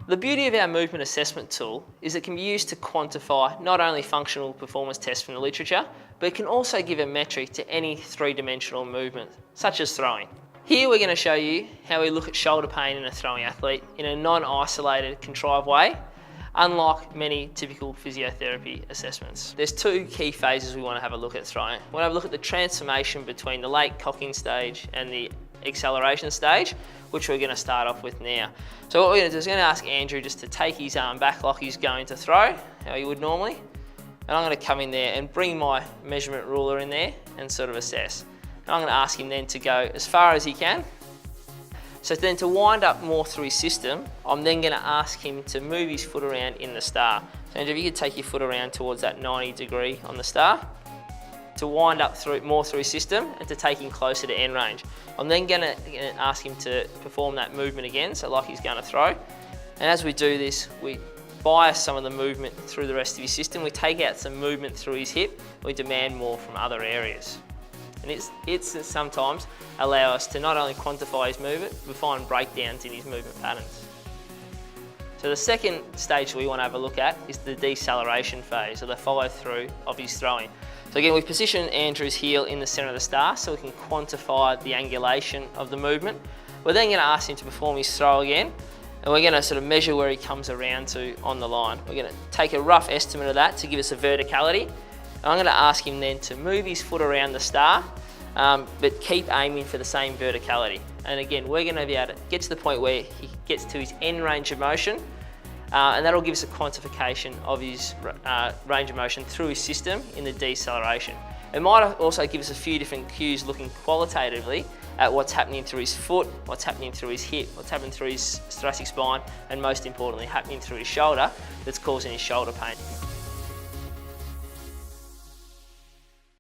The beauty of our movement assessment tool is it can be used to quantify not only functional performance tests from the literature, but it can also give a metric to any three-dimensional movement, such as throwing. Here we're going to show you how we look at shoulder pain in a throwing athlete in a non-isolated, contrived way, unlike many typical physiotherapy assessments. There's two key phases we want to have a look at throwing. We want to have a look at the transformation between the late cocking stage and the acceleration stage, which we're going to start off with now. So what we're going to do is going to ask Andrew just to take his arm back like he's going to throw, how he would normally. And I'm going to come in there and bring my measurement ruler in there and sort of assess. And I'm going to ask him then to go as far as he can. So then to wind up more through his system, I'm then going to ask him to move his foot around in the star. So Andrew, if you could take your foot around towards that 90 degree on the star, to wind up more through his system and to take him closer to end range. I'm then going to ask him to perform that movement again, so like he's going to throw. And as we do this, we bias some of the movement through the rest of his system. We take out some movement through his hip. We demand more from other areas. And it's sometimes allow us to not only quantify his movement, but find breakdowns in his movement patterns. So the second stage we want to have a look at is the deceleration phase, or the follow through of his throwing. So again, we position Andrew's heel in the centre of the star so we can quantify the angulation of the movement. We're then going to ask him to perform his throw again, and we're going to sort of measure where he comes around to on the line. We're going to take a rough estimate of that to give us a verticality. And I'm going to ask him then to move his foot around the star, but keep aiming for the same verticality. And again, we're going to be able to get to the point where he gets to his end range of motion, and that'll give us a quantification of his range of motion through his system in the deceleration. It might also give us a few different cues looking qualitatively at what's happening through his foot, what's happening through his hip, what's happening through his thoracic spine, and most importantly, happening through his shoulder that's causing his shoulder pain.